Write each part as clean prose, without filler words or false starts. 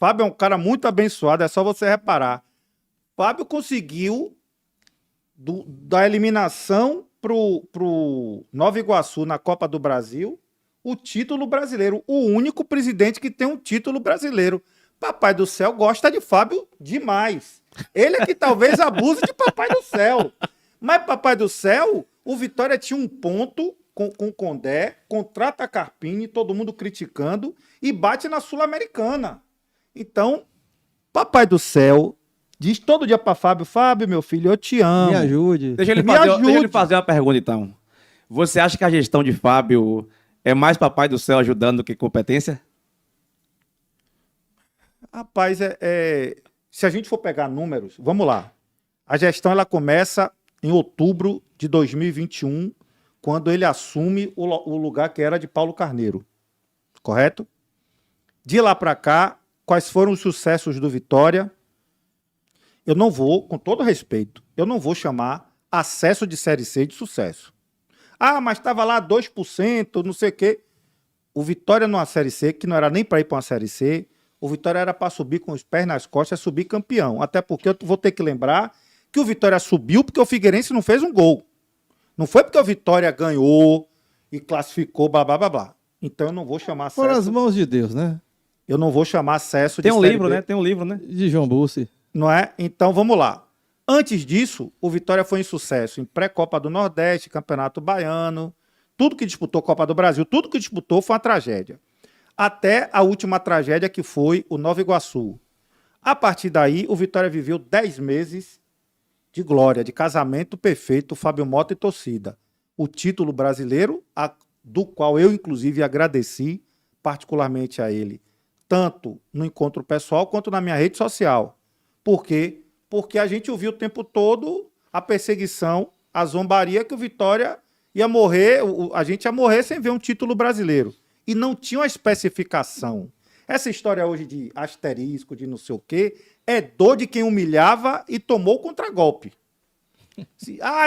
Fábio é um cara muito abençoado, é só você reparar. Fábio conseguiu, da eliminação pro Nova Iguaçu na Copa do Brasil, o título brasileiro. O único presidente que tem um título brasileiro. Papai do Céu gosta de Fábio demais. Ele é que talvez abuse de Papai do Céu. Mas Papai do Céu, o Vitória tinha um ponto com o Condé, contrata a Carpini, todo mundo criticando, e bate na Sul-Americana. Então, Papai do Céu diz todo dia para Fábio, Fábio, meu filho, eu te amo. Me ajude. Deixa ele fazer uma pergunta, então. Você acha que a gestão de Fábio é mais Papai do Céu ajudando do que competência? Rapaz, se a gente for pegar números, vamos lá. A gestão ela começa em outubro de 2021, quando ele assume o lugar que era de Paulo Carneiro. Correto? De lá para cá, quais foram os sucessos do Vitória? Eu não vou, com todo respeito, eu não vou chamar acesso de Série C de sucesso. Ah, mas estava lá 2%, não sei o quê. O Vitória numa Série C, que não era nem para ir para uma Série C, o Vitória era para subir com os pés nas costas, subir campeão. Até porque eu vou ter que lembrar que o Vitória subiu porque o Figueirense não fez um gol. Não foi porque o Vitória ganhou e classificou, blá, blá, blá, blá. Então eu não vou chamar acesso... Foram as mãos de Deus, né? Eu não vou chamar acesso Tem de um Série livro, B. né? Tem um livro, né? De João Bussi. Não é? Então vamos lá. Antes disso, o Vitória foi em sucesso em pré-Copa do Nordeste, Campeonato Baiano, tudo que disputou Copa do Brasil, tudo que disputou foi uma tragédia. Até a última tragédia que foi o Nova Iguaçu. A partir daí, o Vitória viveu 10 meses de glória, de casamento perfeito, Fábio Mota e torcida. O título brasileiro, do qual eu inclusive agradeci particularmente a ele, tanto no encontro pessoal quanto na minha rede social. Por quê? Porque a gente ouviu o tempo todo a perseguição, a zombaria que o Vitória ia morrer, a gente ia morrer sem ver um título brasileiro. E não tinha uma especificação. Essa história hoje de asterisco, de não sei o quê, é dor de quem humilhava e tomou o contragolpe.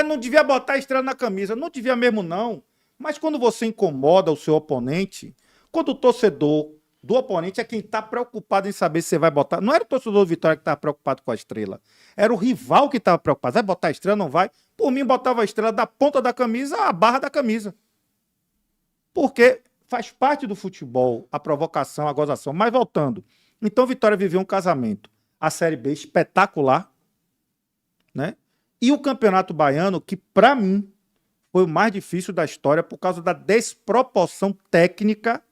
Não devia botar a estrela na camisa. Não devia mesmo, não. Mas quando você incomoda o seu oponente, quando o torcedor do oponente é quem está preocupado em saber se você vai botar. Não era o torcedor do Vitória que estava preocupado com a estrela. Era o rival que estava preocupado. Vai botar a estrela? Não vai. Por mim, botava a estrela da ponta da camisa à barra da camisa. Porque faz parte do futebol a provocação, a gozação. Mas voltando. Então, Vitória viveu um casamento. A Série B espetacular, né? E o Campeonato Baiano, que para mim foi o mais difícil da história por causa da desproporção técnica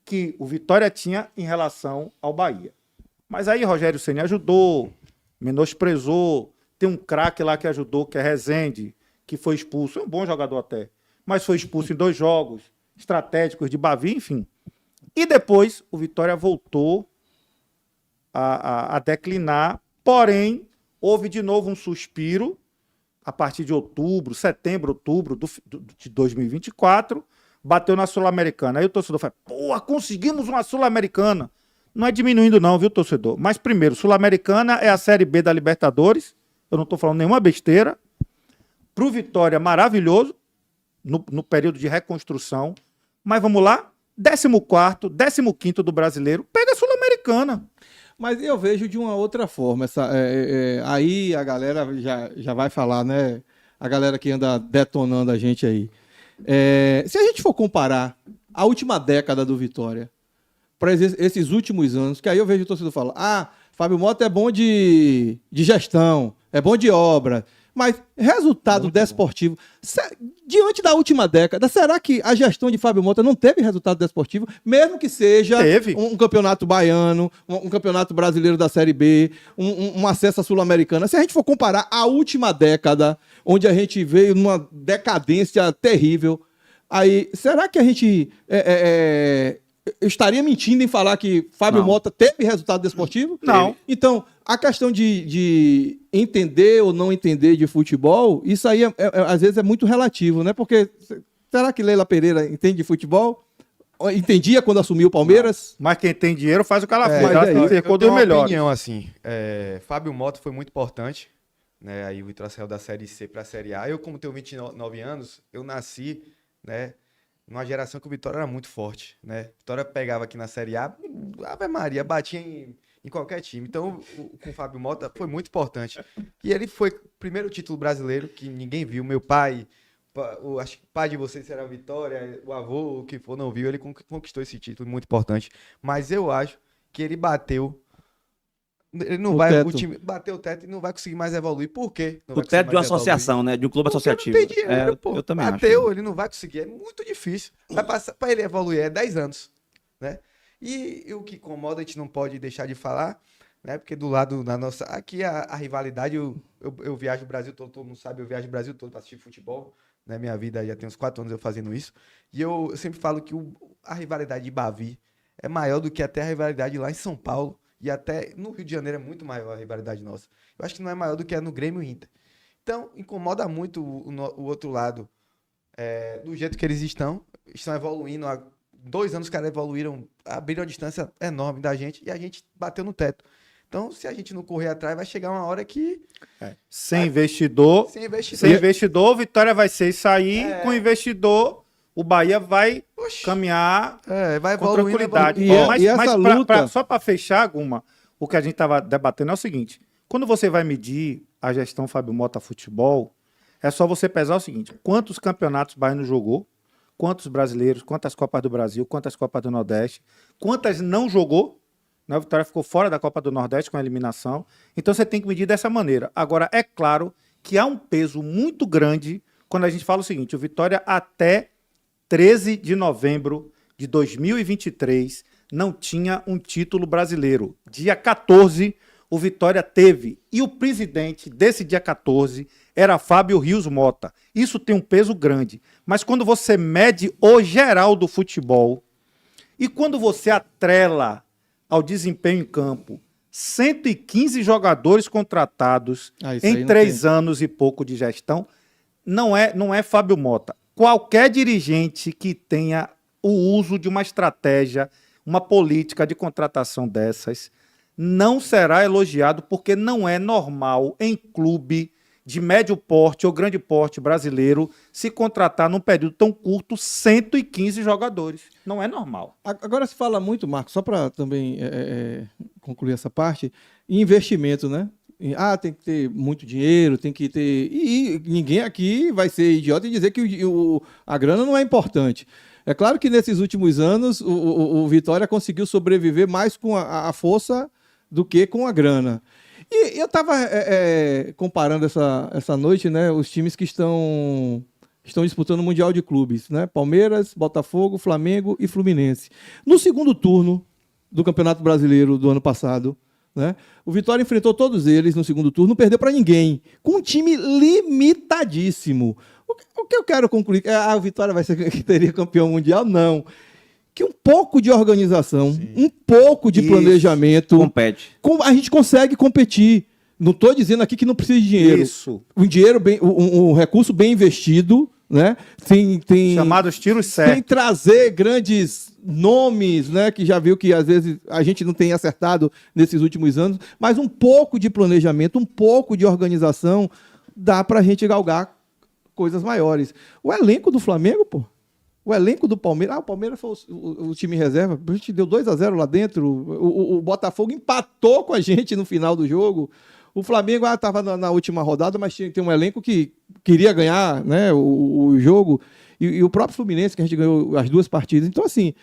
que o Vitória tinha em relação ao Bahia. Mas aí Rogério Ceni ajudou, menosprezou, tem um craque lá que ajudou, que é Rezende, que foi expulso, é um bom jogador até, mas foi expulso em 2 jogos estratégicos de Bavi, enfim. E depois o Vitória voltou a declinar, porém houve de novo um suspiro a partir de setembro, outubro de 2024, bateu na Sul-Americana. Aí o torcedor fala, pô, conseguimos uma Sul-Americana. Não é diminuindo não, viu, torcedor? Mas primeiro, Sul-Americana é a Série B da Libertadores, eu não estou falando nenhuma besteira. Pro Vitória, maravilhoso, no período de reconstrução. Mas vamos lá, 14º, 15º do brasileiro, pega a Sul-Americana. Mas eu vejo de uma outra forma. Aí a galera já vai falar, né? A galera que anda detonando a gente aí. Se a gente for comparar a última década do Vitória para esses últimos anos, que aí eu vejo o torcedor falar, Fábio Mota é bom de gestão, é bom de obra, mas resultado muito desportivo. Diante da última década, será que a gestão de Fábio Mota não teve resultado desportivo, mesmo que seja um campeonato baiano, um campeonato brasileiro da Série B, um acesso à Sul-Americana? Se a gente for comparar a última década, onde a gente veio numa decadência terrível, aí será que a gente estaria mentindo em falar que Fábio Mota teve resultado desportivo? Não. Então, a questão de entender ou não entender de futebol, isso aí às vezes é muito relativo, né? Porque será que Leila Pereira entende de futebol? Entendia quando assumiu o Palmeiras? Mas quem tem dinheiro faz o que ela fez. Eu tenho uma opinião assim. Fábio Mota foi muito importante, né? Aí o Vitória saiu da Série C para a Série A. Eu, como tenho 29 anos, eu nasci, né, numa geração que o Vitória era muito forte, né? Vitória pegava aqui na Série A, Ave Maria, batia em em qualquer time. Então, com o Fábio Mota foi muito importante. E ele foi o primeiro título brasileiro que ninguém viu. Meu pai, acho que o pai de vocês será a Vitória, o avô, o que for, não viu. Ele conquistou esse título, muito importante. Mas eu acho que ele bateu. Ele não O vai, teto. o time bateu o teto e não vai conseguir mais evoluir. Por quê? Não O vai conseguir teto de uma mais evoluir? associação, né? De um clube Porque associativo. não tem dinheiro, pô. Eu também acho. Bateu, ele não vai conseguir. É muito difícil. Vai passar, para ele evoluir é 10 anos, né? E o que incomoda, a gente não pode deixar de falar, né? Porque do lado da nossa... Aqui a rivalidade, eu viajo o Brasil todo mundo sabe, eu viajo o Brasil todo para assistir futebol, né? Minha vida já tem uns 4 anos eu fazendo isso. E eu sempre falo que a rivalidade de Bavi é maior do que até a rivalidade lá em São Paulo. E até no Rio de Janeiro é muito maior a rivalidade nossa. Eu acho que não é maior do que é no Grêmio e Inter. Então, incomoda muito o outro lado, do jeito que eles estão evoluindo. Há 2 anos os caras evoluíram, abriram uma distância enorme da gente e a gente bateu no teto. Então, se a gente não correr atrás, vai chegar uma hora que... Sem investidor, Sem investidor. sem investidor, Vitória vai ser isso aí. Com investidor, o Bahia vai Oxi. caminhar Vai com evoluindo, tranquilidade. evoluindo. E essa luta- Só para fechar, Guma, o que a gente estava debatendo é o seguinte: quando você vai medir a gestão Fábio Mota Futebol, é só você pesar o seguinte: quantos campeonatos o Baiano jogou, quantos brasileiros, quantas Copas do Brasil, quantas Copas do Nordeste, quantas não jogou. Né? O Vitória ficou fora da Copa do Nordeste com a eliminação. Então você tem que medir dessa maneira. Agora, é claro que há um peso muito grande quando a gente fala o seguinte: o Vitória até 13 de novembro de 2023 não tinha um título brasileiro. Dia 14, o Vitória teve. E o presidente desse dia 14 era Fábio Rios Mota. Isso tem um peso grande. Mas quando você mede o geral do futebol e quando você atrela ao desempenho em campo 115 jogadores contratados Isso aí em não 3 anos e pouco de gestão, não é Fábio Mota. Qualquer dirigente que tenha o uso de uma estratégia, uma política de contratação dessas, não será elogiado, porque não é normal em clube de médio porte ou grande porte brasileiro se contratar num período tão curto 115 jogadores. Não é normal. Agora se fala muito, Marcos, só para também concluir essa parte, em investimento, né? Tem que ter muito dinheiro, tem que ter... E ninguém aqui vai ser idiota e dizer que a grana não é importante. É claro que nesses últimos anos o Vitória conseguiu sobreviver mais com a força do que com a grana. E eu estava comparando essa noite, né, os times que estão disputando o Mundial de Clubes, né? Palmeiras, Botafogo, Flamengo e Fluminense. No segundo turno do Campeonato Brasileiro do ano passado, né, o Vitória enfrentou todos eles no segundo turno, não perdeu para ninguém, com um time limitadíssimo. O que eu quero concluir? O Vitória vai ser que teria campeão mundial? Não. Que um pouco de organização, um pouco de Isso. planejamento, Compete. a gente consegue competir. Não estou dizendo aqui que não precisa de dinheiro. Isso. Um dinheiro um recurso bem investido, né? Chamados tiros Sem certos. trazer grandes nomes, né? Que já viu que às vezes a gente não tem acertado nesses últimos anos, mas um pouco de planejamento, um pouco de organização, dá para a gente galgar coisas maiores. O elenco do Flamengo, pô. O elenco do Palmeiras. O Palmeiras foi o time reserva. A gente deu 2-0 lá dentro. O Botafogo empatou com a gente no final do jogo. O Flamengo estava na última rodada, mas tem um elenco que queria ganhar, né, o jogo. E o próprio Fluminense, que a gente ganhou as 2 partidas. Então, assim,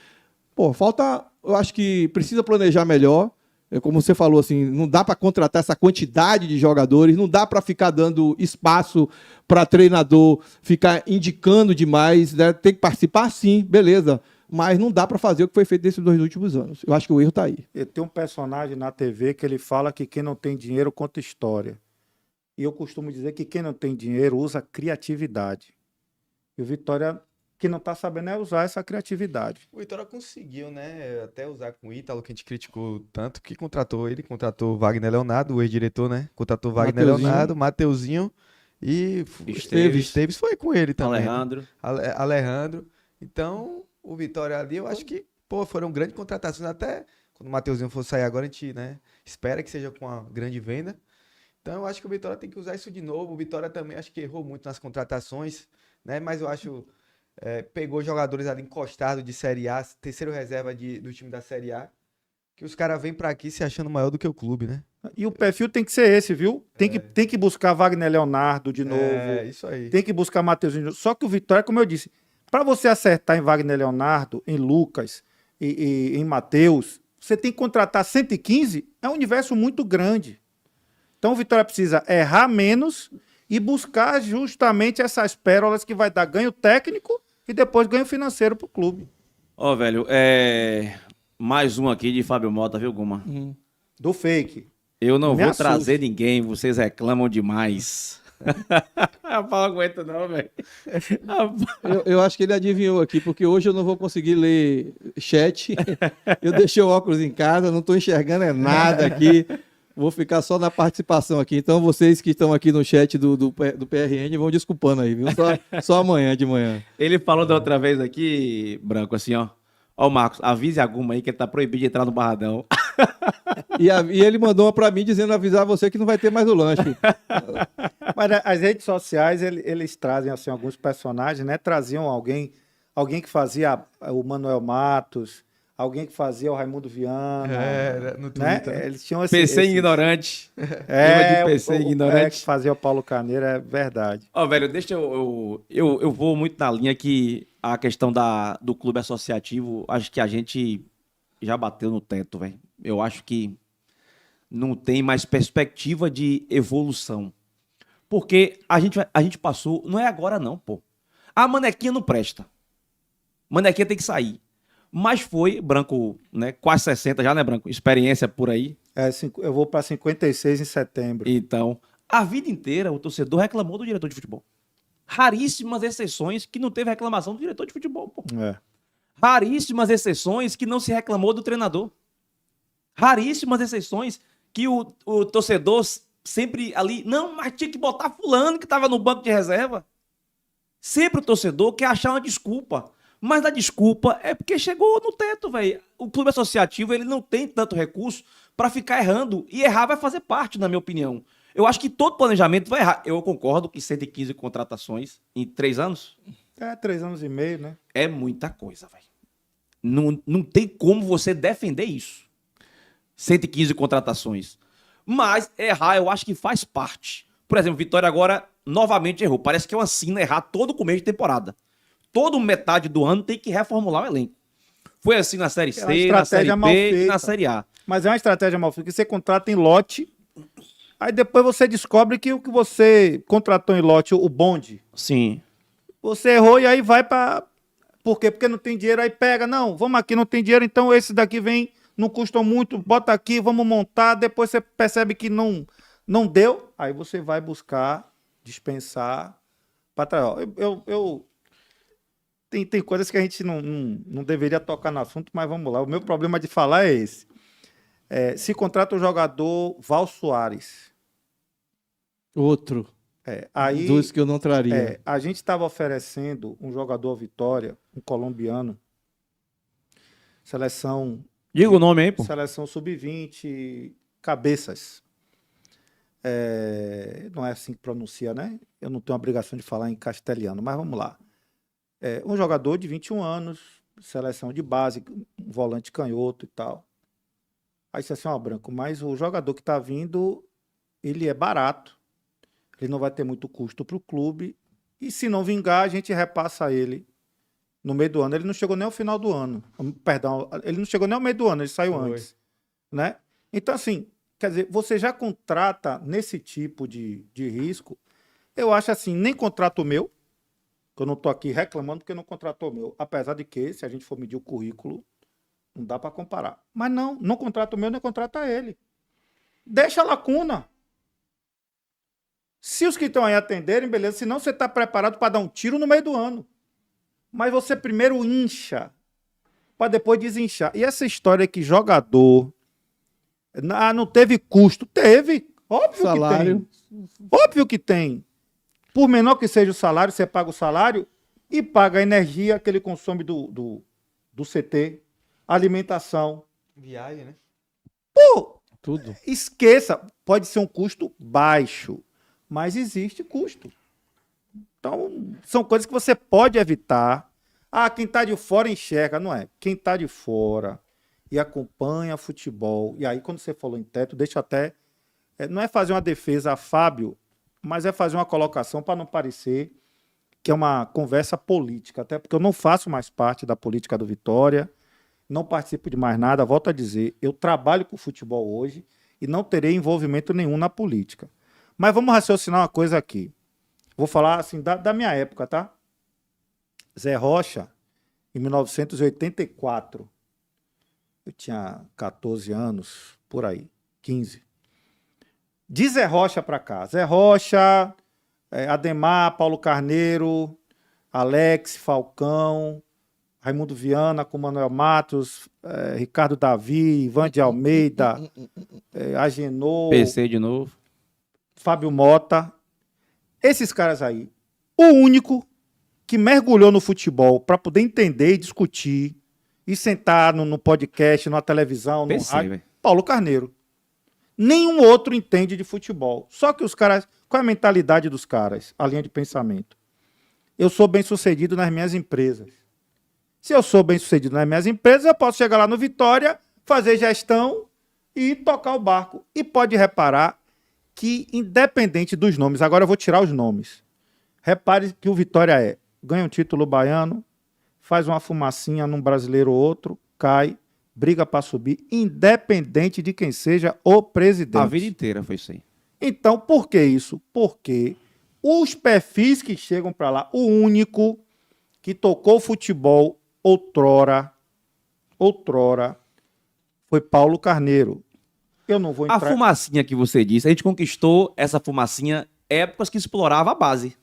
falta. Eu acho que precisa planejar melhor. Como você falou, assim, não dá para contratar essa quantidade de jogadores, não dá para ficar dando espaço para treinador ficar indicando demais, né? Tem que participar, sim, beleza, mas não dá para fazer o que foi feito nesses 2 últimos anos. Eu acho que o erro está aí. Tem um personagem na TV que ele fala que quem não tem dinheiro conta história. E eu costumo dizer que quem não tem dinheiro usa criatividade. E o Vitória, que não está sabendo, é usar essa criatividade. O Vitória conseguiu, né? Até usar com o Ítalo, que a gente criticou tanto, que contratou ele, contratou o Wagner Leonardo, o ex-diretor, né? Contratou o Wagner Mateuzinho. Leonardo, Mateuzinho e Esteves foi com ele também. Alejandro. Alejandro. Então, o Vitória ali, eu acho que, foram grandes contratações. Até quando o Mateuzinho for sair agora, a gente, né, espera que seja com uma grande venda. Então, eu acho que o Vitória tem que usar isso de novo. O Vitória também, acho que errou muito nas contratações, né? Mas eu acho... pegou jogadores ali encostados de Série A, terceiro reserva do time da Série A. Que os caras vêm pra aqui se achando maior do que o clube, né? E o perfil tem que ser esse, viu? Tem que buscar Wagner Leonardo de novo. É, isso aí. Tem que buscar Matheusinho de novo. Só que o Vitória, como eu disse, para você acertar em Wagner Leonardo, em Lucas e em Matheus, você tem que contratar 115, é um universo muito grande. Então o Vitória precisa errar menos e buscar justamente essas pérolas que vai dar ganho técnico e depois ganho financeiro pro clube. Ó, velho, mais um aqui de Fábio Mota, viu, Guma? Do fake. Eu não Me vou assuste. trazer ninguém, vocês reclamam demais. Rapaz, não aguento não, velho. Eu acho que ele adivinhou aqui, porque hoje eu não vou conseguir ler chat. Eu deixei o óculos em casa, não estou enxergando nada aqui. Vou ficar só na participação aqui. Então, vocês que estão aqui no chat do PRN vão desculpando aí, viu? Só amanhã de manhã. Ele falou da outra vez aqui, Branco, assim, ó. Ó, Marcos, avise a Guma aí que ele tá proibido de entrar no Barradão. E ele mandou uma para mim dizendo avisar você que não vai ter mais o lanche. Mas as redes sociais, eles trazem assim, alguns personagens, né? Traziam alguém que fazia o Manuel Matos, alguém que fazia o Raimundo Viana. No Né? Twitter. Eles tinham PC ignorante. É, Lembra de PC que ignorante? fazia o Paulo Carneiro, é verdade. Ó, velho, deixa eu vou muito na linha que a questão do clube associativo, acho que a gente já bateu no teto, velho. Eu acho que não tem mais perspectiva de evolução. Porque a gente passou, não é agora não, pô. A manequinha não presta. Manequinha tem que sair. Mas foi, Branco, né, quase 60 já, né, Branco? Experiência por aí. Eu vou para 56 em setembro. Então, a vida inteira o torcedor reclamou do diretor de futebol. Raríssimas exceções que não teve reclamação do diretor de futebol, pô. É. Raríssimas exceções que não se reclamou do treinador. Raríssimas exceções que o torcedor sempre ali, não, mas tinha que botar fulano que estava no banco de reserva. Sempre o torcedor quer achar uma desculpa. Mas a desculpa é porque chegou no teto, velho. O clube associativo, ele não tem tanto recurso para ficar errando. E errar vai fazer parte, na minha opinião. Eu acho que todo planejamento vai errar. Eu concordo que 115 contratações em 3 anos 3 anos e meio, né? é muita coisa, velho. Não tem como você defender isso. 115 contratações. Mas errar, eu acho que faz parte. Por exemplo, Vitória agora novamente errou. Parece que é uma sina errar todo começo de temporada. Todo metade do ano tem que reformular o elenco. Foi assim na Série É uma C, na Série estratégia mal B e feita. na Série A. Mas é uma estratégia mal feita, que você contrata em lote, aí depois você descobre que o que você contratou em lote, o bonde, Sim. você errou e aí vai para... Por quê? Porque não tem dinheiro, aí pega. Não, vamos aqui, não tem dinheiro, então esse daqui vem, não custa muito, bota aqui, vamos montar, depois você percebe que não deu, aí você vai buscar dispensar para trás. Ó, Tem coisas que a gente não deveria tocar no assunto, mas vamos lá. O meu problema de falar é esse. Se contrata o jogador Val Soares. Outro Aí dos que eu não traria. a gente estava oferecendo um jogador Vitória, um colombiano, seleção Diga o nome aí, pô. Seleção sub-20, Cabeças. Não é assim que pronuncia, né? Eu não tenho obrigação de falar em castelhano, mas vamos lá. Um jogador de 21 anos, seleção de base, um volante canhoto e tal. Aí disse assim, ó, Branco, mas o jogador que está vindo, ele é barato, ele não vai ter muito custo para o clube, e se não vingar, a gente repassa ele no meio do ano. Ele não chegou nem ao final do ano. Perdão, ele não chegou nem ao meio do ano, ele saiu antes. Né? Então, assim, quer dizer, você já contrata nesse tipo de risco, eu acho assim, nem contrato meu, que eu não estou aqui reclamando porque não contratou o meu. Apesar de que, se a gente for medir o currículo, não dá para comparar. Mas não contrata o meu, nem contrata ele. Deixa a lacuna. Se os que estão aí atenderem, beleza. Senão você está preparado para dar um tiro no meio do ano. Mas você primeiro incha, para depois desinchar. E essa história que jogador não teve custo. Teve. Óbvio Salário. que tem. Óbvio que tem. Por menor que seja o salário, você paga o salário e paga a energia que ele consome do CT, alimentação. Viagem, né? Pô, Tudo. esqueça, pode ser um custo baixo, mas existe custo. Então, são coisas que você pode evitar. Quem está de fora enxerga, não é? Quem está de fora e acompanha futebol. E aí, quando você falou em teto, deixa até... não é fazer uma defesa a Fábio, mas é fazer uma colocação para não parecer que é uma conversa política, até porque eu não faço mais parte da política do Vitória, não participo de mais nada, volto a dizer, eu trabalho com futebol hoje e não terei envolvimento nenhum na política. Mas vamos raciocinar uma coisa aqui. Vou falar assim da minha época, tá? Zé Rocha, em 1984, eu tinha 14 anos, por aí, 15. De Zé Rocha para cá, Zé Rocha, Ademar, Paulo Carneiro, Alex, Falcão, Raimundo Viana com Manuel Matos, Ricardo Davi, Ivan de Almeida, Agenor, PC de novo. Fábio Mota. Esses caras aí, o único que mergulhou no futebol para poder entender e discutir e sentar no podcast, na televisão, no PC, rádio, velho. Paulo Carneiro. Nenhum outro entende de futebol. Só que os caras... Qual é a mentalidade dos caras? A linha de pensamento. Eu sou bem-sucedido nas minhas empresas. Se eu sou bem-sucedido nas minhas empresas, eu posso chegar lá no Vitória, fazer gestão e tocar o barco. E pode reparar que, independente dos nomes, agora eu vou tirar os nomes. Repare que o Vitória ganha um título baiano, faz uma fumacinha num brasileiro ou outro, cai, briga para subir, independente de quem seja o presidente. A vida inteira foi isso aí. Então, por que isso? Porque os perfis que chegam para lá, o único que tocou futebol outrora, foi Paulo Carneiro. Eu não vou A entrar... fumacinha que você disse, a gente conquistou essa fumacinha épocas que explorava a base.